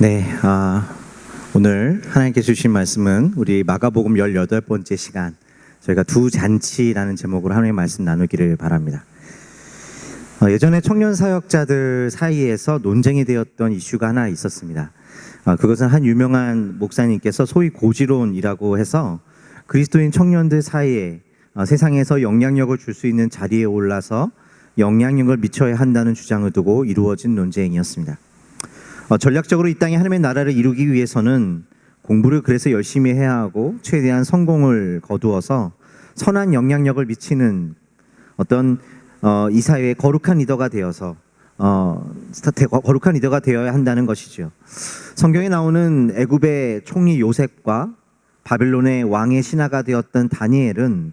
네, 오늘 하나님께 주신 말씀은 우리 마가복음 18번째 시간, 저희가 두 잔치라는 제목으로 하나님의 말씀 나누기를 바랍니다. 예전에 청년 사역자들 사이에서 논쟁이 되었던 이슈가 하나 있었습니다. 그것은 한 유명한 목사님께서 소위 고지론이라고 해서 그리스도인 청년들 사이에 세상에서 영향력을 줄 수 있는 자리에 올라서 영향력을 미쳐야 한다는 주장을 두고 이루어진 논쟁이었습니다. 전략적으로 이 땅에 하나님의 나라를 이루기 위해서는 공부를 그래서 열심히 해야 하고 최대한 성공을 거두어서 선한 영향력을 미치는 어떤 이 사회의 거룩한 리더가 되어서 거룩한 리더가 되어야 한다는 것이죠. 성경에 나오는 애굽의 총리 요셉과 바벨론의 왕의 신하가 되었던 다니엘은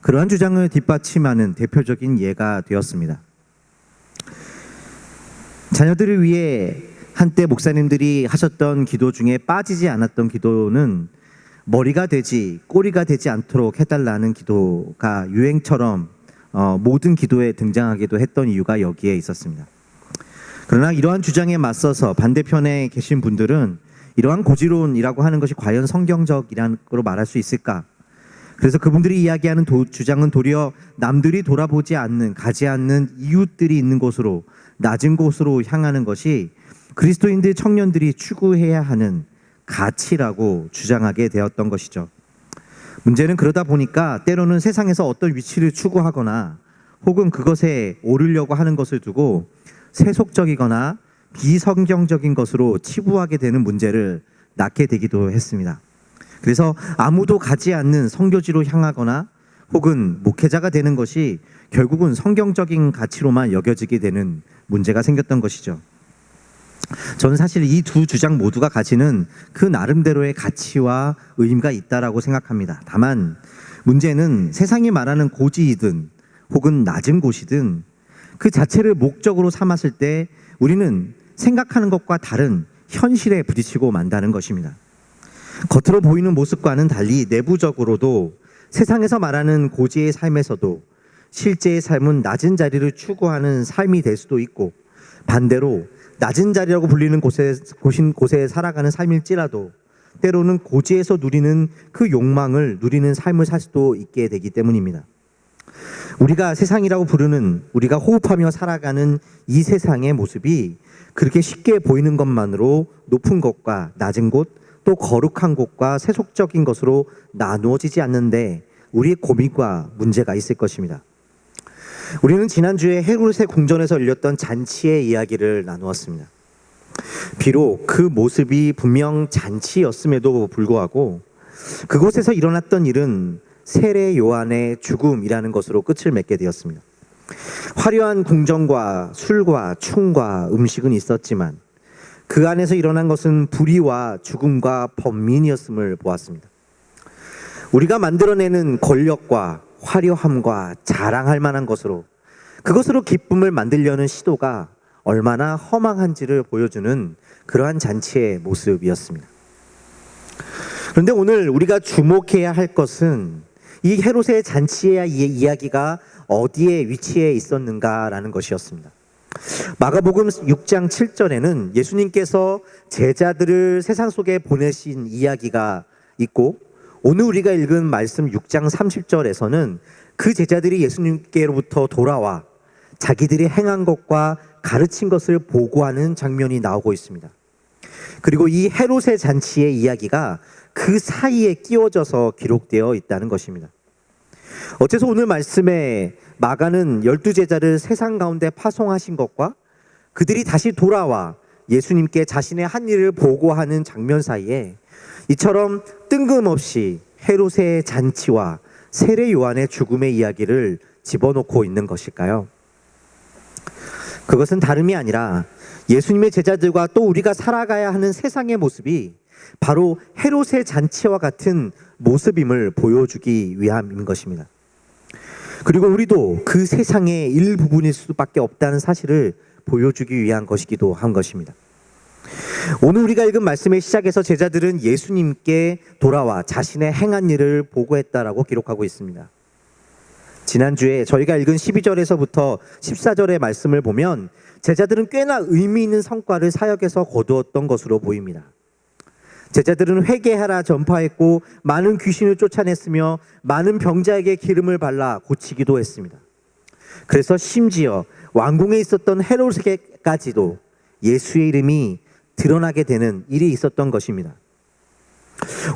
그러한 주장을 뒷받침하는 대표적인 예가 되었습니다. 자녀들을 위해 한때 목사님들이 하셨던 기도 중에 빠지지 않았던 기도는 머리가 되지 꼬리가 되지 않도록 해달라는 기도가 유행처럼 모든 기도에 등장하기도 했던 이유가 여기에 있었습니다. 그러나 이러한 주장에 맞서서 반대편에 계신 분들은 이러한 고지론이라고 하는 것이 과연 성경적이라고 말할 수 있을까? 그래서 그분들이 이야기하는 주장은 도리어 남들이 돌아보지 않는, 가지 않는 이웃들이 있는 곳으로, 낮은 곳으로 향하는 것이 그리스도인들 청년들이 추구해야 하는 가치라고 주장하게 되었던 것이죠. 문제는 그러다 보니까 때로는 세상에서 어떤 위치를 추구하거나 혹은 그것에 오르려고 하는 것을 두고 세속적이거나 비성경적인 것으로 치부하게 되는 문제를 낳게 되기도 했습니다. 그래서 아무도 가지 않는 선교지로 향하거나 혹은 목회자가 되는 것이 결국은 성경적인 가치로만 여겨지게 되는 문제가 생겼던 것이죠. 저는 사실 이 두 주장 모두가 가지는 그 나름대로의 가치와 의미가 있다라고 생각합니다. 다만 문제는 세상이 말하는 고지이든 혹은 낮은 곳이든 그 자체를 목적으로 삼았을 때 우리는 생각하는 것과 다른 현실에 부딪히고 만다는 것입니다. 겉으로 보이는 모습과는 달리 내부적으로도 세상에서 말하는 고지의 삶에서도 실제의 삶은 낮은 자리를 추구하는 삶이 될 수도 있고, 반대로 낮은 자리라고 불리는 곳에 살아가는 삶일지라도 때로는 고지에서 누리는 그 욕망을 누리는 삶을 살 수도 있게 되기 때문입니다. 우리가 세상이라고 부르는, 우리가 호흡하며 살아가는 이 세상의 모습이 그렇게 쉽게 보이는 것만으로 높은 곳과 낮은 곳, 또 거룩한 곳과 세속적인 것으로 나누어지지 않는데 우리의 고민과 문제가 있을 것입니다. 우리는 지난주에 헤롯의 궁전에서 열렸던 잔치의 이야기를 나누었습니다. 비록 그 모습이 분명 잔치였음에도 불구하고 그곳에서 일어났던 일은 세례 요한의 죽음이라는 것으로 끝을 맺게 되었습니다. 화려한 궁전과 술과 춤과 음식은 있었지만 그 안에서 일어난 것은 불의와 죽음과 번민이었음을 보았습니다. 우리가 만들어내는 권력과 화려함과 자랑할 만한 것으로, 그것으로 기쁨을 만들려는 시도가 얼마나 허망한지를 보여주는 그러한 잔치의 모습이었습니다. 그런데 오늘 우리가 주목해야 할 것은 이 헤롯의 잔치의 이야기가 어디에 위치해 있었는가라는 것이었습니다. 마가복음 6장 7절에는 예수님께서 제자들을 세상 속에 보내신 이야기가 있고, 오늘 우리가 읽은 말씀 6장 30절에서는 그 제자들이 예수님께로부터 돌아와 자기들이 행한 것과 가르친 것을 보고하는 장면이 나오고 있습니다. 그리고 이 헤롯의 잔치의 이야기가 그 사이에 끼워져서 기록되어 있다는 것입니다. 어째서 오늘 말씀에 마가는 12제자를 세상 가운데 파송하신 것과 그들이 다시 돌아와 예수님께 자신의 한 일을 보고하는 장면 사이에 이처럼 뜬금없이 헤롯의 잔치와 세례 요한의 죽음의 이야기를 집어넣고 있는 것일까요? 그것은 다름이 아니라 예수님의 제자들과 또 우리가 살아가야 하는 세상의 모습이 바로 헤롯의 잔치와 같은 모습임을 보여주기 위함인 것입니다. 그리고 우리도 그 세상의 일부분일 수밖에 없다는 사실을 보여주기 위한 것이기도 한 것입니다. 오늘 우리가 읽은 말씀의 시작에서 제자들은 예수님께 돌아와 자신의 행한 일을 보고했다라고 기록하고 있습니다. 지난주에 저희가 읽은 12절에서부터 14절의 말씀을 보면 제자들은 꽤나 의미 있는 성과를 사역에서 거두었던 것으로 보입니다. 제자들은 회개하라 전파했고 많은 귀신을 쫓아냈으며 많은 병자에게 기름을 발라 고치기도 했습니다. 그래서 심지어 왕궁에 있었던 헤롯에게까지도 예수의 이름이 드러나게 되는 일이 있었던 것입니다.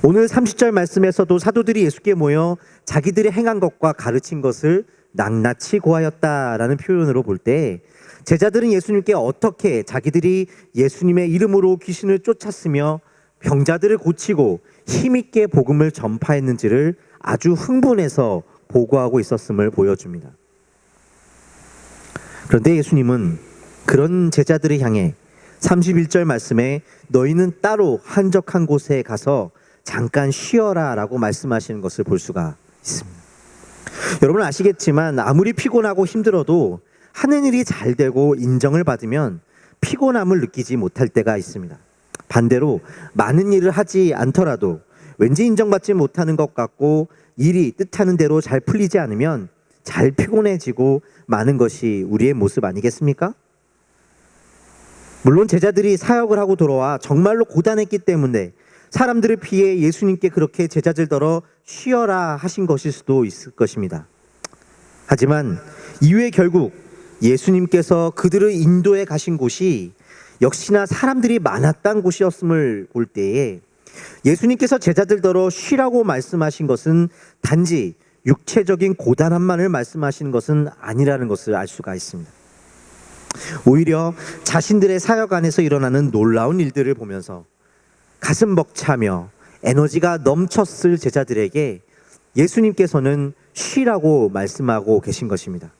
오늘 30절 말씀에서도 사도들이 예수께 모여 자기들이 행한 것과 가르친 것을 낱낱이 고하였다라는 표현으로 볼 때 제자들은 예수님께 어떻게 자기들이 예수님의 이름으로 귀신을 쫓았으며 병자들을 고치고 힘있게 복음을 전파했는지를 아주 흥분해서 보고하고 있었음을 보여줍니다. 그런데 예수님은 그런 제자들을 향해 31절 말씀에 너희는 따로 한적한 곳에 가서 잠깐 쉬어라 라고 말씀하시는 것을 볼 수가 있습니다. 여러분 아시겠지만 아무리 피곤하고 힘들어도 하는 일이 잘 되고 인정을 받으면 피곤함을 느끼지 못할 때가 있습니다. 반대로 많은 일을 하지 않더라도 왠지 인정받지 못하는 것 같고 일이 뜻하는 대로 잘 풀리지 않으면 잘 피곤해지고 마는 것이 우리의 모습 아니겠습니까? 물론 제자들이 사역을 하고 돌아와 정말로 고단했기 때문에 사람들을 피해 예수님께 그렇게 제자들더러 쉬어라 하신 것일 수도 있을 것입니다. 하지만 이후에 결국 예수님께서 그들을 인도해 가신 곳이 역시나 사람들이 많았던 곳이었음을 볼 때에 예수님께서 제자들더러 쉬라고 말씀하신 것은 단지 육체적인 고단함만을 말씀하시는 것은 아니라는 것을 알 수가 있습니다. 오히려 자신들의 사역 안에서 일어나는 놀라운 일들을 보면서 가슴 벅차며 에너지가 넘쳤을 제자들에게 예수님께서는 쉬라고 말씀하고 계신 것입니다.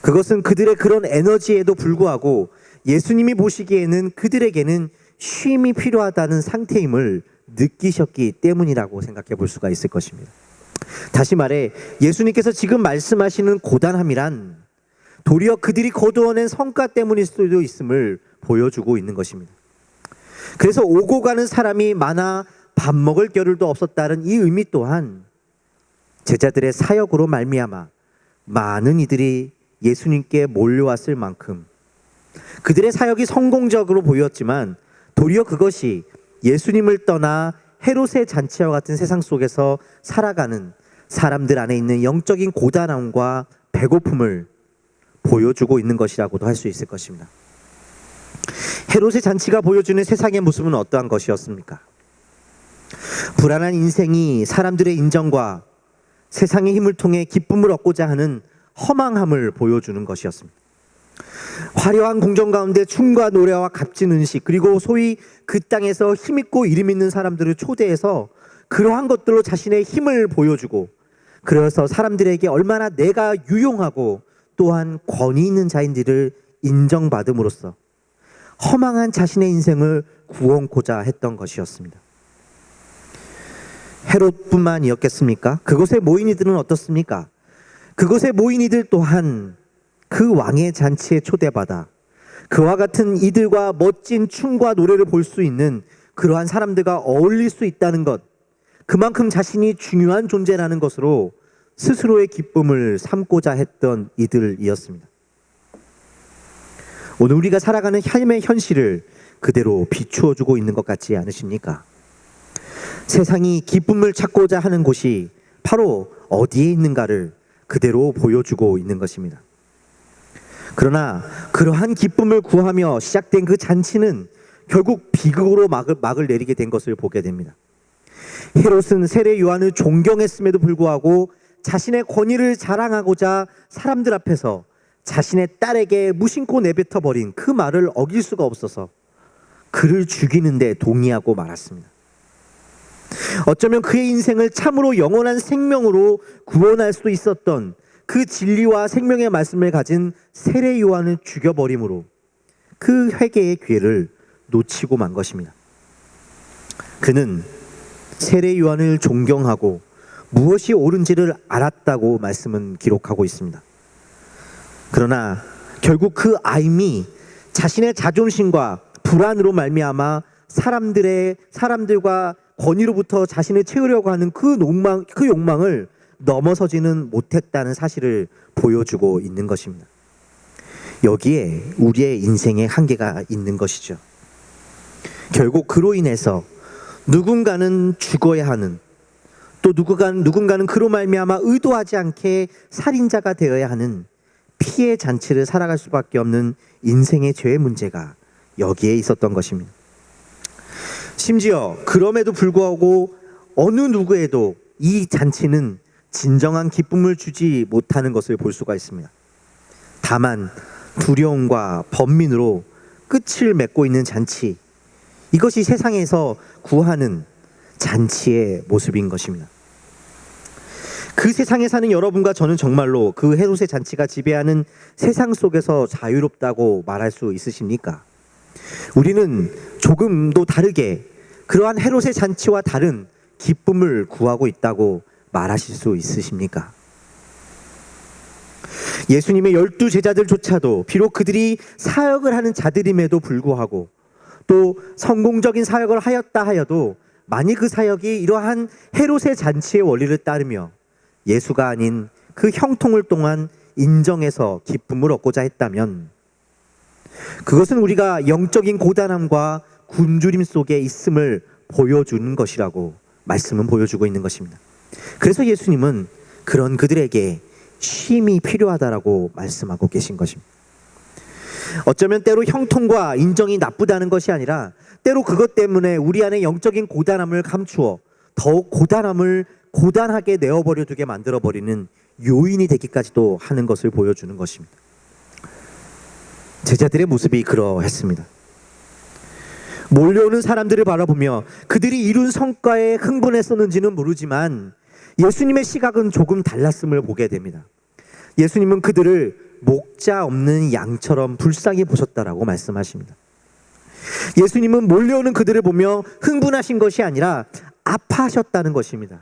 그것은 그들의 그런 에너지에도 불구하고 예수님이 보시기에는 그들에게는 쉼이 필요하다는 상태임을 느끼셨기 때문이라고 생각해 볼 수가 있을 것입니다. 다시 말해 예수님께서 지금 말씀하시는 고단함이란 도리어 그들이 거두어낸 성과 때문일 수도 있음을 보여주고 있는 것입니다. 그래서 오고 가는 사람이 많아 밥 먹을 겨를도 없었다는 이 의미 또한 제자들의 사역으로 말미암아 많은 이들이 예수님께 몰려왔을 만큼 그들의 사역이 성공적으로 보였지만 도리어 그것이 예수님을 떠나 헤롯의 잔치와 같은 세상 속에서 살아가는 사람들 안에 있는 영적인 고단함과 배고픔을 보여주고 있는 것이라고도 할 수 있을 것입니다. 헤롯의 잔치가 보여주는 세상의 모습은 어떠한 것이었습니까? 불안한 인생이 사람들의 인정과 세상의 힘을 통해 기쁨을 얻고자 하는 허망함을 보여주는 것이었습니다. 화려한 궁정 가운데 춤과 노래와 값진 음식 그리고 소위 그 땅에서 힘있고 이름 있는 사람들을 초대해서 그러한 것들로 자신의 힘을 보여주고 그래서 사람들에게 얼마나 내가 유용하고 또한 권위 있는 자인지를 인정받음으로써 허망한 자신의 인생을 구원코자 했던 것이었습니다. 헤롯뿐만이었겠습니까? 그곳에 모인 이들은 어떻습니까? 그곳에 모인 이들 또한 그 왕의 잔치에 초대받아 그와 같은 이들과 멋진 춤과 노래를 볼 수 있는 그러한 사람들과 어울릴 수 있다는 것, 그만큼 자신이 중요한 존재라는 것으로 스스로의 기쁨을 삼고자 했던 이들이었습니다. 오늘 우리가 살아가는 삶의 현실을 그대로 비추어주고 있는 것 같지 않으십니까? 세상이 기쁨을 찾고자 하는 곳이 바로 어디에 있는가를 그대로 보여주고 있는 것입니다. 그러나 그러한 기쁨을 구하며 시작된 그 잔치는 결국 비극으로 막을 내리게 된 것을 보게 됩니다. 헤롯은 세례 요한을 존경했음에도 불구하고 자신의 권위를 자랑하고자 사람들 앞에서 자신의 딸에게 무심코 내뱉어 버린 그 말을 어길 수가 없어서 그를 죽이는데 동의하고 말았습니다. 어쩌면 그의 인생을 참으로 영원한 생명으로 구원할 수도 있었던 그 진리와 생명의 말씀을 가진 세례 요한을 죽여버림으로 그 회개의 기회를 놓치고 만 것입니다. 그는 세례 요한을 존경하고 무엇이 옳은지를 알았다고 말씀은 기록하고 있습니다. 그러나 결국 그 아임이 자신의 자존심과 불안으로 말미암아 사람들과 권위로부터 자신을 채우려고 하는 그 욕망을 넘어서지는 못했다는 사실을 보여주고 있는 것입니다. 여기에 우리의 인생의 한계가 있는 것이죠. 결국 그로 인해서 누군가는 죽어야 하는, 또 누군가는 그로 말미암아 의도하지 않게 살인자가 되어야 하는 피해 잔치를 살아갈 수밖에 없는 인생의 죄의 문제가 여기에 있었던 것입니다. 심지어 그럼에도 불구하고 어느 누구에도 이 잔치는 진정한 기쁨을 주지 못하는 것을 볼 수가 있습니다. 다만 두려움과 번민으로 끝을 맺고 있는 잔치, 이것이 세상에서 구하는 잔치의 모습인 것입니다. 그 세상에 사는 여러분과 저는 정말로 그 헤롯의 잔치가 지배하는 세상 속에서 자유롭다고 말할 수 있으십니까? 우리는 조금도 다르게 그러한 헤롯의 잔치와 다른 기쁨을 구하고 있다고 말하실 수 있으십니까? 예수님의 12 제자들조차도 비록 그들이 사역을 하는 자들임에도 불구하고, 또 성공적인 사역을 하였다 하여도 만일 그 사역이 이러한 헤롯의 잔치의 원리를 따르며 예수가 아닌 그 형통을 또한 인정해서 기쁨을 얻고자 했다면, 그것은 우리가 영적인 고단함과 굶주림 속에 있음을 보여주는 것이라고 말씀은 보여주고 있는 것입니다. 그래서 예수님은 그런 그들에게 쉼이 필요하다라고 말씀하고 계신 것입니다. 어쩌면 때로 형통과 인정이 나쁘다는 것이 아니라 때로 그것 때문에 우리 안에 영적인 고단함을 감추어 더욱 고단함을 고단하게 내어버려 두게 만들어버리는 요인이 되기까지도 하는 것을 보여주는 것입니다. 제자들의 모습이 그러했습니다. 몰려오는 사람들을 바라보며 그들이 이룬 성과에 흥분했었는지는 모르지만 예수님의 시각은 조금 달랐음을 보게 됩니다. 예수님은 그들을 목자 없는 양처럼 불쌍히 보셨다라고 말씀하십니다. 예수님은 몰려오는 그들을 보며 흥분하신 것이 아니라 아파하셨다는 것입니다.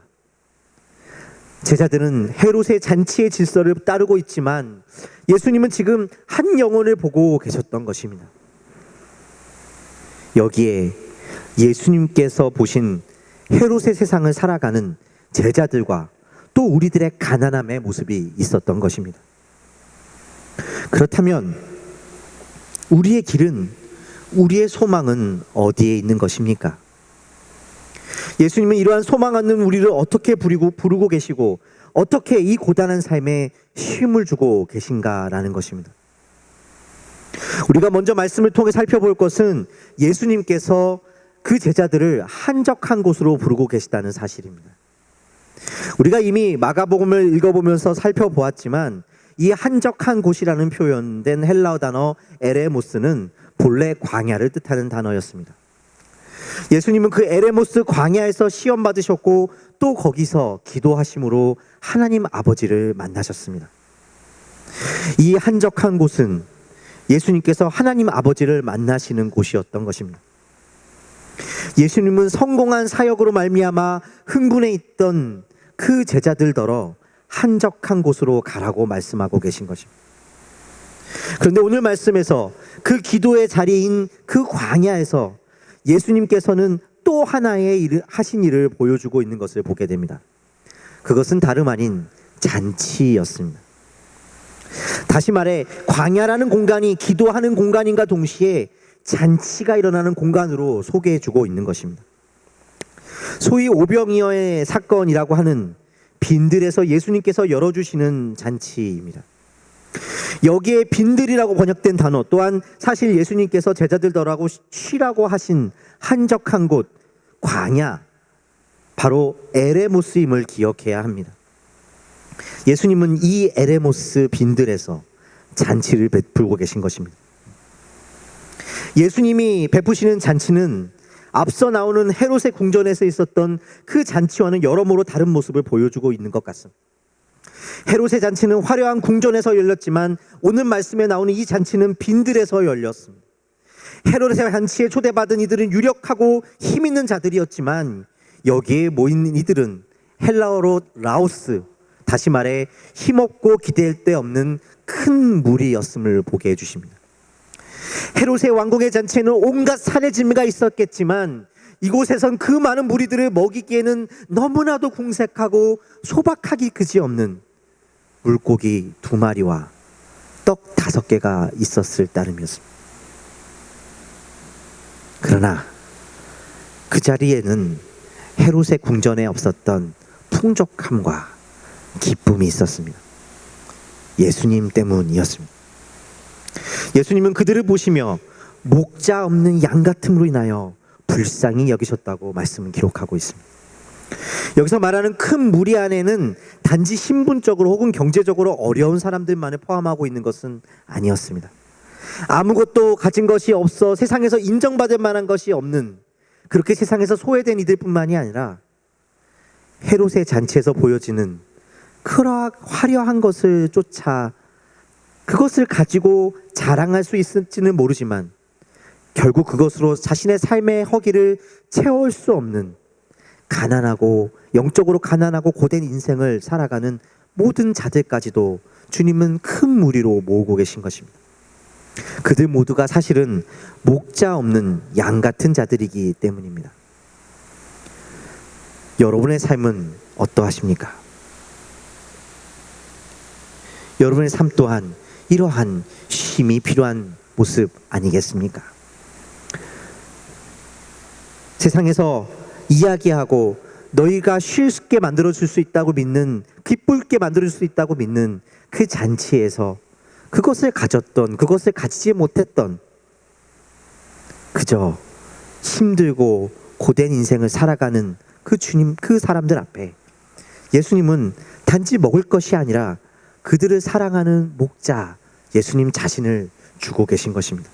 제자들은 헤롯의 잔치의 질서를 따르고 있지만 예수님은 지금 한 영혼을 보고 계셨던 것입니다. 여기에 예수님께서 보신 헤롯의 세상을 살아가는 제자들과 또 우리들의 가난함의 모습이 있었던 것입니다. 그렇다면 우리의 길은, 우리의 소망은 어디에 있는 것입니까? 예수님은 이러한 소망 없는 우리를 어떻게 부르고 계시고 어떻게 이 고단한 삶에 쉼을 주고 계신가라는 것입니다. 우리가 먼저 말씀을 통해 살펴볼 것은 예수님께서 그 제자들을 한적한 곳으로 부르고 계시다는 사실입니다. 우리가 이미 마가복음을 읽어보면서 살펴보았지만 이 한적한 곳이라는 표현된 헬라어 단어 에레모스는 본래 광야를 뜻하는 단어였습니다. 예수님은 그 에레모스 광야에서 시험 받으셨고 또 거기서 기도하심으로 하나님 아버지를 만나셨습니다. 이 한적한 곳은 예수님께서 하나님 아버지를 만나시는 곳이었던 것입니다. 예수님은 성공한 사역으로 말미암아 흥분해 있던 그 제자들더러 한적한 곳으로 가라고 말씀하고 계신 것입니다. 그런데 오늘 말씀에서 그 기도의 자리인 그 광야에서 예수님께서는 또 하나의 하신 일을 보여주고 있는 것을 보게 됩니다. 그것은 다름 아닌 잔치였습니다. 다시 말해 광야라는 공간이 기도하는 공간인가 동시에 잔치가 일어나는 공간으로 소개해주고 있는 것입니다. 소위 오병이어의 사건이라고 하는 빈들에서 예수님께서 열어주시는 잔치입니다. 여기에 빈들이라고 번역된 단어 또한 사실 예수님께서 제자들더라고 쉬라고 하신 한적한 곳, 광야, 바로 에레모스임을 기억해야 합니다. 예수님은 이 에레모스 빈들에서 잔치를 베풀고 계신 것입니다. 예수님이 베푸시는 잔치는 앞서 나오는 헤롯의 궁전에서 있었던 그 잔치와는 여러모로 다른 모습을 보여주고 있는 것 같습니다. 헤롯의 잔치는 화려한 궁전에서 열렸지만 오늘 말씀에 나오는 이 잔치는 빈들에서 열렸습니다. 헤롯의 잔치에 초대받은 이들은 유력하고 힘 있는 자들이었지만 여기에 모인 이들은 헬라어로 라오스, 다시 말해 힘없고 기댈 데 없는 큰 무리였음을 보게 해주십니다. 헤롯의 왕궁의 잔치에는 온갖 사내 진미가 있었겠지만 이곳에선 그 많은 무리들을 먹이기에는 너무나도 궁색하고 소박하기 그지없는 물고기 2마리와 떡 5개가 있었을 따름이었습니다. 그러나 그 자리에는 헤롯의 궁전에 없었던 풍족함과 기쁨이 있었습니다. 예수님 때문이었습니다. 예수님은 그들을 보시며 목자 없는 양 같음으로 인하여 불쌍히 여기셨다고 말씀을 기록하고 있습니다. 여기서 말하는 큰 무리 안에는 단지 신분적으로 혹은 경제적으로 어려운 사람들만을 포함하고 있는 것은 아니었습니다. 아무것도 가진 것이 없어 세상에서 인정받을 만한 것이 없는, 그렇게 세상에서 소외된 이들뿐만이 아니라 헤롯의 잔치에서 보여지는 그러한 화려한 것을 쫓아 그것을 가지고 자랑할 수 있을지는 모르지만 결국 그것으로 자신의 삶의 허기를 채울 수 없는 가난하고 영적으로 가난하고 고된 인생을 살아가는 모든 자들까지도 주님은 큰 무리로 모으고 계신 것입니다. 그들 모두가 사실은 목자 없는 양 같은 자들이기 때문입니다. 여러분의 삶은 어떠하십니까? 여러분의 삶 또한 이러한 쉼이 필요한 모습 아니겠습니까? 세상에서 이야기하고 너희가 쉽게 만들어줄 수 있다고 믿는, 기쁘게 만들어줄 수 있다고 믿는 그 잔치에서 그것을 가졌던, 그것을 가지지 못했던, 그저 힘들고 고된 인생을 살아가는 그 주님, 그 사람들 앞에 예수님은 단지 먹을 것이 아니라 그들을 사랑하는 목자 예수님 자신을 주고 계신 것입니다.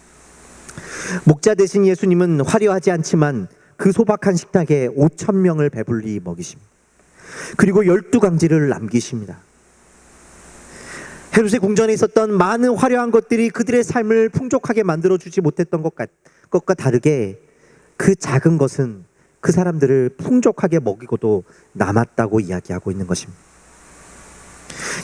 목자 대신 예수님은 화려하지 않지만 그 소박한 식탁에 5,000명을 배불리 먹이십니다. 그리고 12강지를 남기십니다. 헤롯의 궁전에 있었던 많은 화려한 것들이 그들의 삶을 풍족하게 만들어주지 못했던 것과 다르게 그 작은 것은 그 사람들을 풍족하게 먹이고도 남았다고 이야기하고 있는 것입니다.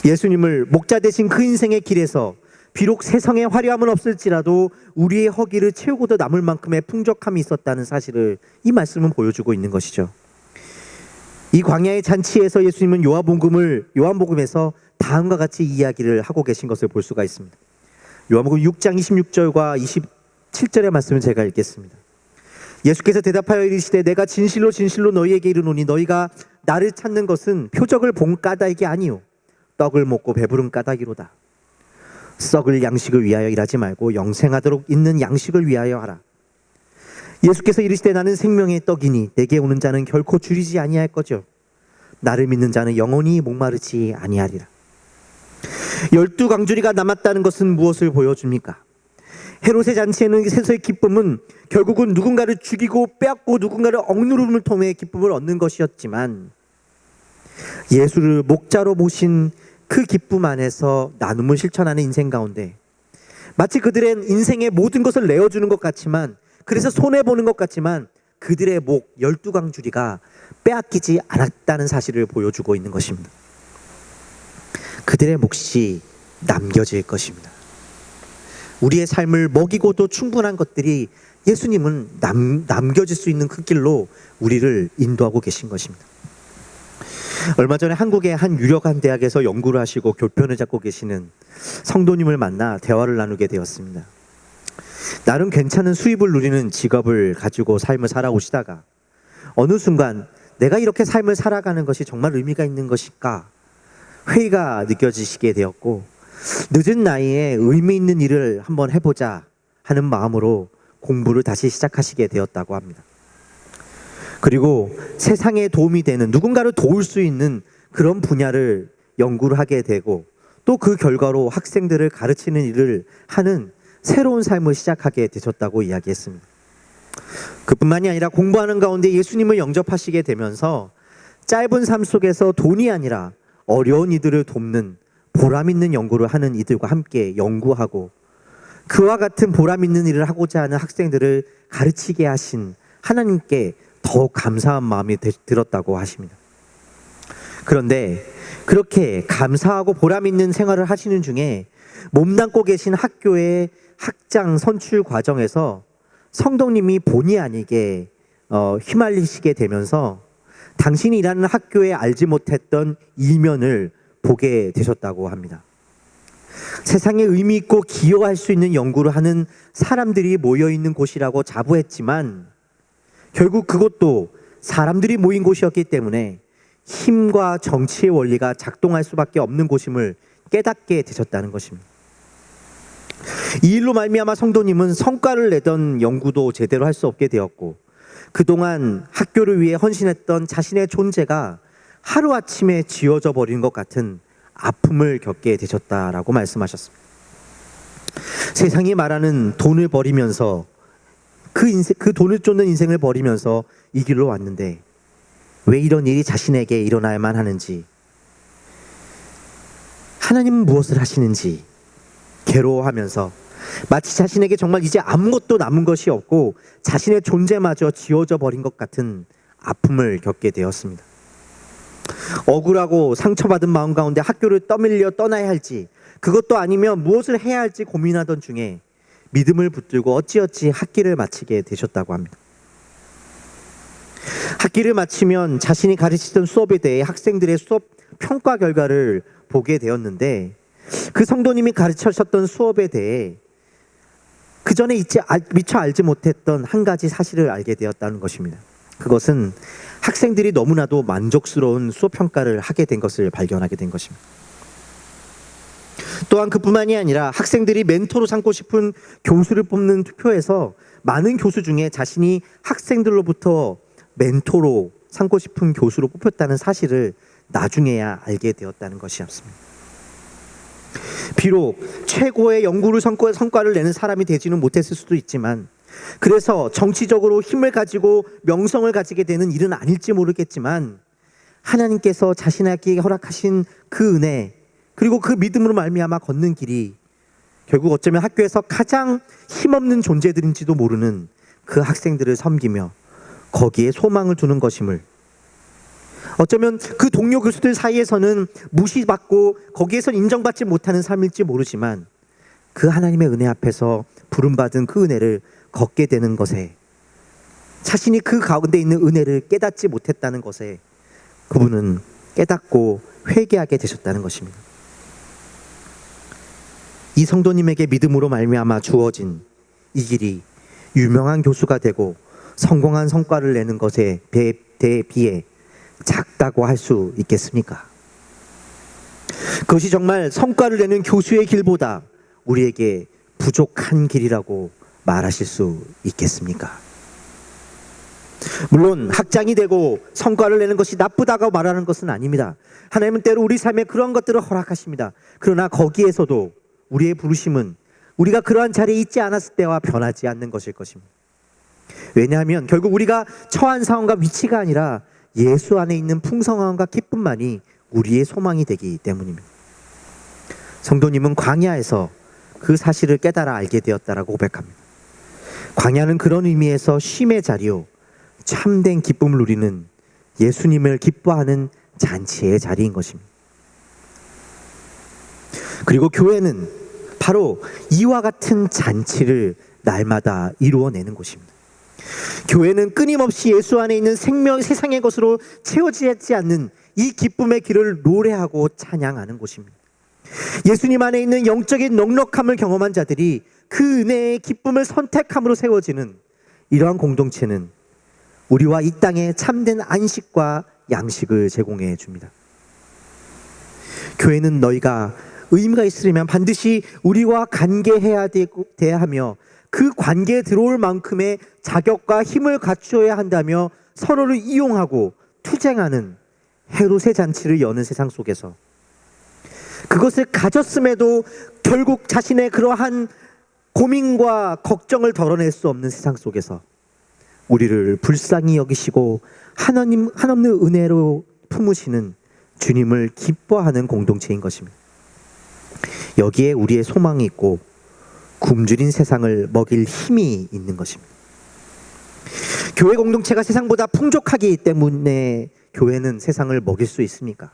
예수님을 목자 되신 그 인생의 길에서 비록 세상의 화려함은 없을지라도 우리의 허기를 채우고도 남을 만큼의 풍족함이 있었다는 사실을 이 말씀은 보여주고 있는 것이죠. 이 광야의 잔치에서 예수님은 요한복음에서 다음과 같이 이야기를 하고 계신 것을 볼 수가 있습니다. 요한복음 6장 26절과 27절의 말씀을 제가 읽겠습니다. 예수께서 대답하여 이르시되 내가 진실로 진실로 너희에게 이르노니 너희가 나를 찾는 것은 표적을 본 까닭이 아니요 떡을 먹고 배부른 까닭이로다. 썩을 양식을 위하여 일하지 말고 영생하도록 있는 양식을 위하여 하라. 예수께서 이르시되 나는 생명의 떡이니 내게 오는 자는 결코 줄이지 아니할 거죠. 나를 믿는 자는 영원히 목마르지 아니하리라. 12강주리가 남았다는 것은 무엇을 보여줍니까? 헤롯의 잔치에는 세상의 기쁨은 결국은 누군가를 죽이고 빼앗고 누군가를 억누름을 통해 기쁨을 얻는 것이었지만 예수를 목자로 모신 그 기쁨 안에서 나눔을 실천하는 인생 가운데 마치 그들의 인생의 모든 것을 내어주는 것 같지만, 그래서 손해보는 것 같지만 그들의 목 12강주리가 빼앗기지 않았다는 사실을 보여주고 있는 것입니다. 그들의 몫이 남겨질 것입니다. 우리의 삶을 먹이고도 충분한 것들이 예수님은 남겨질 수 있는 그 길로 우리를 인도하고 계신 것입니다. 얼마 전에 한국의 한 유력한 대학에서 연구를 하시고 교편을 잡고 계시는 성도님을 만나 대화를 나누게 되었습니다. 나름 괜찮은 수입을 누리는 직업을 가지고 삶을 살아오시다가 어느 순간 내가 이렇게 삶을 살아가는 것이 정말 의미가 있는 것일까 회의가 느껴지시게 되었고, 늦은 나이에 의미 있는 일을 한번 해보자 하는 마음으로 공부를 다시 시작하시게 되었다고 합니다. 그리고 세상에 도움이 되는, 누군가를 도울 수 있는 그런 분야를 연구를 하게 되고 또 그 결과로 학생들을 가르치는 일을 하는 새로운 삶을 시작하게 되셨다고 이야기했습니다. 그뿐만이 아니라 공부하는 가운데 예수님을 영접하시게 되면서 짧은 삶 속에서 돈이 아니라 어려운 이들을 돕는 보람 있는 연구를 하는 이들과 함께 연구하고 그와 같은 보람 있는 일을 하고자 하는 학생들을 가르치게 하신 하나님께 더욱 감사한 마음이 들었다고 하십니다. 그런데 그렇게 감사하고 보람 있는 생활을 하시는 중에 몸담고 계신 학교의 학장 선출 과정에서 성도님이 본의 아니게 휘말리시게 되면서 당신이 일하는 학교에 알지 못했던 이면을 보게 되셨다고 합니다. 세상에 의미 있고 기여할 수 있는 연구를 하는 사람들이 모여 있는 곳이라고 자부했지만 결국 그것도 사람들이 모인 곳이었기 때문에 힘과 정치의 원리가 작동할 수밖에 없는 곳임을 깨닫게 되셨다는 것입니다. 이 일로 말미암아 성도님은 성과를 내던 연구도 제대로 할 수 없게 되었고 그동안 학교를 위해 헌신했던 자신의 존재가 하루아침에 지워져 버린 것 같은 아픔을 겪게 되셨다라고 말씀하셨습니다. 세상이 말하는 돈을 버리면서 그 돈을 쫓는 인생을 버리면서 이 길로 왔는데 왜 이런 일이 자신에게 일어나야만 하는지, 하나님은 무엇을 하시는지 괴로워하면서 마치 자신에게 정말 이제 아무것도 남은 것이 없고 자신의 존재마저 지워져 버린 것 같은 아픔을 겪게 되었습니다. 억울하고 상처받은 마음 가운데 학교를 떠밀려 떠나야 할지, 그것도 아니면 무엇을 해야 할지 고민하던 중에 믿음을 붙들고 어찌어찌 학기를 마치게 되셨다고 합니다. 학기를 마치면 자신이 가르치던 수업에 대해 학생들의 수업 평가 결과를 보게 되었는데 그 성도님이 가르치셨던 수업에 대해 그 전에 미처 알지 못했던 한 가지 사실을 알게 되었다는 것입니다. 그것은 학생들이 너무나도 만족스러운 수업 평가를 하게 된 것을 발견하게 된 것입니다. 또한 그뿐만이 아니라 학생들이 멘토로 삼고 싶은 교수를 뽑는 투표에서 많은 교수 중에 자신이 학생들로부터 멘토로 삼고 싶은 교수로 뽑혔다는 사실을 나중에야 알게 되었다는 것이었습니다. 비록 최고의 연구를 성과를 내는 사람이 되지는 못했을 수도 있지만, 그래서 정치적으로 힘을 가지고 명성을 가지게 되는 일은 아닐지 모르겠지만 하나님께서 자신에게 허락하신 그 은혜, 그리고 그 믿음으로 말미암아 걷는 길이 결국 어쩌면 학교에서 가장 힘없는 존재들인지도 모르는 그 학생들을 섬기며 거기에 소망을 두는 것임을, 어쩌면 그 동료 교수들 사이에서는 무시받고 거기에선 인정받지 못하는 삶일지 모르지만 그 하나님의 은혜 앞에서 부름받은 그 은혜를 걷게 되는 것에, 자신이 그 가운데 있는 은혜를 깨닫지 못했다는 것에 그분은 깨닫고 회개하게 되셨다는 것입니다. 이 성도님에게 믿음으로 말미암아 주어진 이 길이 유명한 교수가 되고 성공한 성과를 내는 것에 비해 작다고 할 수 있겠습니까? 그것이 정말 성과를 내는 교수의 길보다 우리에게 부족한 길이라고 말하실 수 있겠습니까? 물론 학장이 되고 성과를 내는 것이 나쁘다고 말하는 것은 아닙니다. 하나님은 때로 우리 삶에 그런 것들을 허락하십니다. 그러나 거기에서도 우리의 부르심은 우리가 그러한 자리에 있지 않았을 때와 변하지 않는 것일 것입니다. 왜냐하면 결국 우리가 처한 상황과 위치가 아니라 예수 안에 있는 풍성함과 기쁨만이 우리의 소망이 되기 때문입니다. 성도님은 광야에서 그 사실을 깨달아 알게 되었다라고 고백합니다. 광야는 그런 의미에서 쉼의 자리요, 참된 기쁨을 누리는 예수님을 기뻐하는 잔치의 자리인 것입니다. 그리고 교회는 바로 이와 같은 잔치를 날마다 이루어내는 곳입니다. 교회는 끊임없이 예수 안에 있는 세상의 것으로 채워지지 않는 이 기쁨의 길을 노래하고 찬양하는 곳입니다. 예수님 안에 있는 영적인 넉넉함을 경험한 자들이 그 은혜의 기쁨을 선택함으로 세워지는 이러한 공동체는 우리와 이 땅에 참된 안식과 양식을 제공해 줍니다. 교회는 너희가 의미가 있으려면 반드시 우리와 관계해야 하며 그 관계에 들어올 만큼의 자격과 힘을 갖추어야 한다며 서로를 이용하고 투쟁하는 헤롯의 잔치를 여는 세상 속에서, 그것을 가졌음에도 결국 자신의 그러한 고민과 걱정을 덜어낼 수 없는 세상 속에서 우리를 불쌍히 여기시고 한없는 은혜로 품으시는 주님을 기뻐하는 공동체인 것입니다. 여기에 우리의 소망이 있고 굶주린 세상을 먹일 힘이 있는 것입니다. 교회 공동체가 세상보다 풍족하기 때문에 교회는 세상을 먹일 수 있습니까?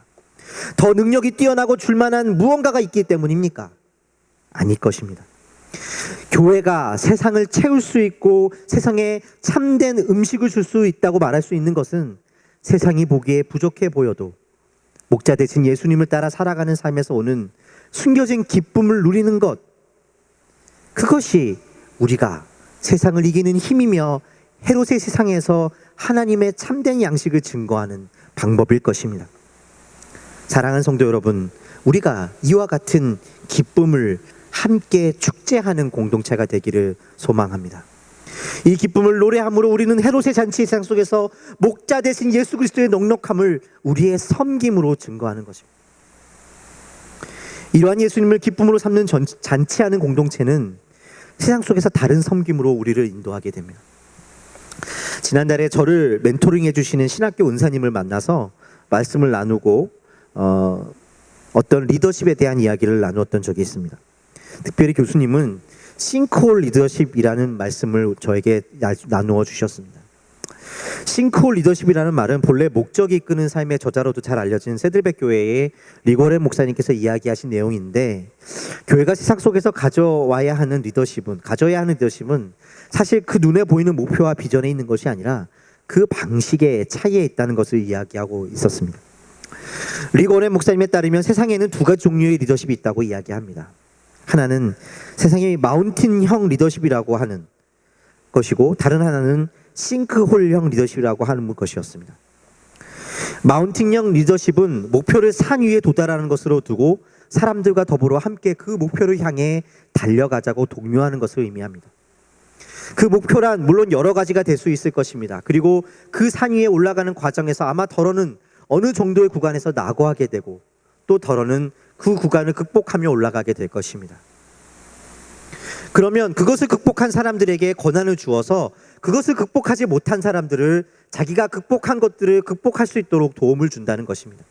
더 능력이 뛰어나고 줄만한 무언가가 있기 때문입니까? 아닐 것입니다. 교회가 세상을 채울 수 있고 세상에 참된 음식을 줄 수 있다고 말할 수 있는 것은 세상이 보기에 부족해 보여도 목자 되신 예수님을 따라 살아가는 삶에서 오는 숨겨진 기쁨을 누리는 것, 그것이 우리가 세상을 이기는 힘이며 헤롯의 세상에서 하나님의 참된 양식을 증거하는 방법일 것입니다. 사랑하는 성도 여러분, 우리가 이와 같은 기쁨을 함께 축제하는 공동체가 되기를 소망합니다. 이 기쁨을 노래함으로 우리는 헤롯의 잔치 세상 속에서 목자 되신 예수 그리스도의 넉넉함을 우리의 섬김으로 증거하는 것입니다. 이러한 예수님을 기쁨으로 삼는 잔치하는 공동체는 세상 속에서 다른 섬김으로 우리를 인도하게 됩니다. 지난달에 저를 멘토링 해주시는 신학교 은사님을 만나서 말씀을 나누고 어떤 리더십에 대한 이야기를 나누었던 적이 있습니다. 특별히 교수님은 싱크홀 리더십이라는 말씀을 저에게 나누어 주셨습니다. 싱크홀 리더십이라는 말은 본래 목적이 이끄는 삶의 저자로도 잘 알려진 세들백 교회의 리고렌 목사님께서 이야기하신 내용인데, 교회가 세상 속에서 가져야 하는 리더십은 사실 그 눈에 보이는 목표와 비전에 있는 것이 아니라 그 방식의 차이에 있다는 것을 이야기하고 있었습니다. 리고렌 목사님에 따르면 세상에는 두 가지 종류의 리더십이 있다고 이야기합니다. 하나는 세상의 마운틴형 리더십이라고 하는 것이고, 다른 하나는 싱크홀형 리더십이라고 하는 것이었습니다. 마운틴형 리더십은 목표를 산 위에 도달하는 것으로 두고 사람들과 더불어 함께 그 목표를 향해 달려가자고 독려하는 것을 의미합니다. 그 목표란 물론 여러 가지가 될 수 있을 것입니다. 그리고 그 산 위에 올라가는 과정에서 아마 덜어는 어느 정도의 구간에서 낙오하게 되고, 또 덜어는 그 구간을 극복하며 올라가게 될 것입니다. 그러면 그것을 극복한 사람들에게 권한을 주어서 그것을 극복하지 못한 사람들을 자기가 극복한 것들을 극복할 수 있도록 도움을 준다는 것입니다.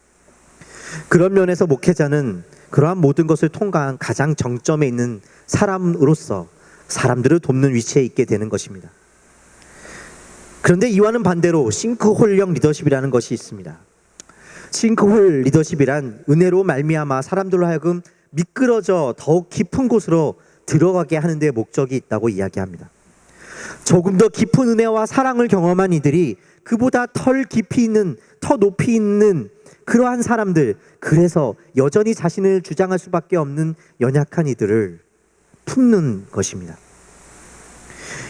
그런 면에서 목회자는 그러한 모든 것을 통과한 가장 정점에 있는 사람으로서 사람들을 돕는 위치에 있게 되는 것입니다. 그런데 이와는 반대로 싱크홀형 리더십이라는 것이 있습니다. 싱크홀 리더십이란 은혜로 말미암아 사람들로 하여금 미끄러져 더욱 깊은 곳으로 들어가게 하는 데 목적이 있다고 이야기합니다. 조금 더 깊은 은혜와 사랑을 경험한 이들이 그보다 더 높이 있는 그러한 사람들, 그래서 여전히 자신을 주장할 수밖에 없는 연약한 이들을 품는 것입니다.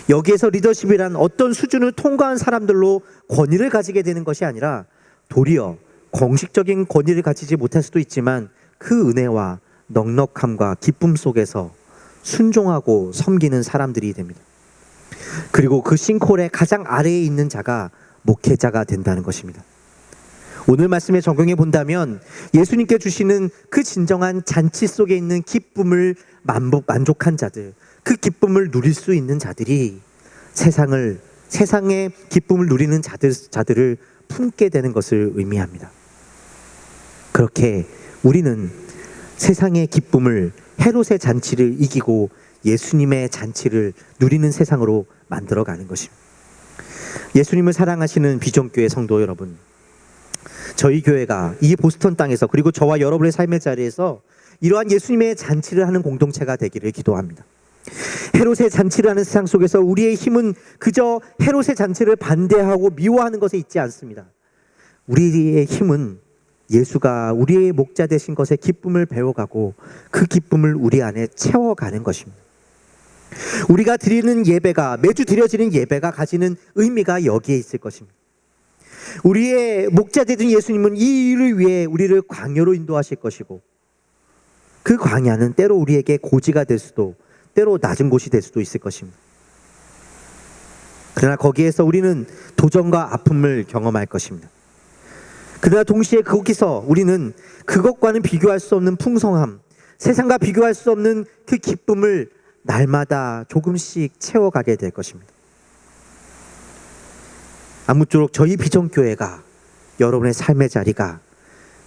여기에서 리더십이란 어떤 수준을 통과한 사람들로 권위를 가지게 되는 것이 아니라 도리어 공식적인 권위를 가지지 못할 수도 있지만 그 은혜와 넉넉함과 기쁨 속에서 순종하고 섬기는 사람들이 됩니다. 그리고 그 싱크홀의 가장 아래에 있는 자가 목회자가 된다는 것입니다. 오늘 말씀에 적용해 본다면 예수님께 주시는 그 진정한 잔치 속에 있는 기쁨을 만족한 자들, 그 기쁨을 누릴 수 있는 자들이 세상의 기쁨을 누리는 자들을 품게 되는 것을 의미합니다. 그렇게 우리는 세상의 기쁨을, 헤롯의 잔치를 이기고 예수님의 잔치를 누리는 세상으로 만들어가는 것입니다. 예수님을 사랑하시는 비전교회 성도 여러분, 저희 교회가 이 보스턴 땅에서, 그리고 저와 여러분의 삶의 자리에서 이러한 예수님의 잔치를 하는 공동체가 되기를 기도합니다. 헤롯의 잔치를 하는 세상 속에서 우리의 힘은 그저 헤롯의 잔치를 반대하고 미워하는 것에 있지 않습니다. 우리의 힘은 예수가 우리의 목자 되신 것의 기쁨을 배워가고 그 기쁨을 우리 안에 채워가는 것입니다. 우리가 드리는 예배가, 매주 드려지는 예배가 가지는 의미가 여기에 있을 것입니다. 우리의 목자 되신 예수님은 이 일을 위해 우리를 광야로 인도하실 것이고, 그 광야는 때로 우리에게 고지가 될 수도, 때로 낮은 곳이 될 수도 있을 것입니다. 그러나 거기에서 우리는 도전과 아픔을 경험할 것입니다. 그러나 동시에 거기서 우리는 그것과는 비교할 수 없는 풍성함, 세상과 비교할 수 없는 그 기쁨을 날마다 조금씩 채워가게 될 것입니다. 아무쪼록 저희 비전교회가, 여러분의 삶의 자리가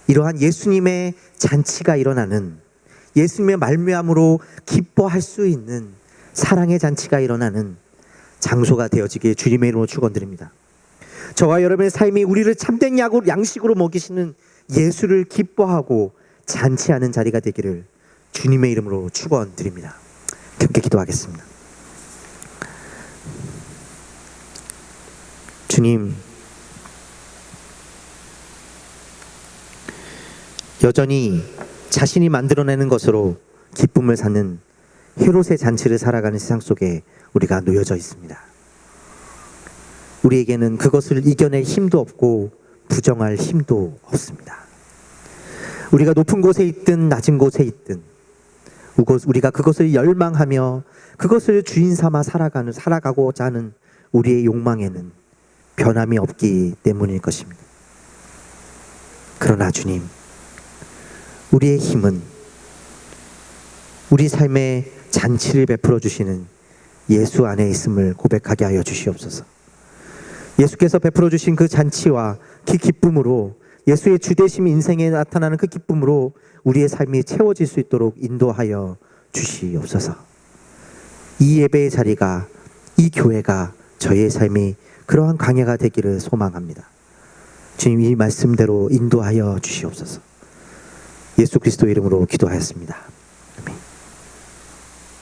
이러한 예수님의 잔치가 일어나는, 예수님의 말미암으로 기뻐할 수 있는 사랑의 잔치가 일어나는 장소가 되어지기에 주님의 이름으로 축원드립니다. 저와 여러분의 삶이 우리를 참된 양식으로 먹이시는 예수를 기뻐하고 잔치하는 자리가 되기를 주님의 이름으로 축원드립니다. 함께 기도하겠습니다. 주님, 여전히 자신이 만들어내는 것으로 기쁨을 찾는 헤롯의 잔치를 살아가는 세상 속에 우리가 놓여져 있습니다. 우리에게는 그것을 이겨낼 힘도 없고 부정할 힘도 없습니다. 우리가 높은 곳에 있든 낮은 곳에 있든 우리가 그것을 열망하며 그것을 주인 삼아 살아가고자 하는 우리의 욕망에는 변함이 없기 때문일 것입니다. 그러나 주님, 우리의 힘은 우리 삶에 잔치를 베풀어 주시는 예수 안에 있음을 고백하게 하여 주시옵소서. 예수께서 베풀어 주신 그 잔치와 그 기쁨으로, 예수의 주되심 인생에 나타나는 그 기쁨으로 우리의 삶이 채워질 수 있도록 인도하여 주시옵소서. 이 예배의 자리가, 이 교회가 저의 삶이 그러한 광야가 되기를 소망합니다. 주님, 이 말씀대로 인도하여 주시옵소서. 예수 그리스도 이름으로 기도하였습니다.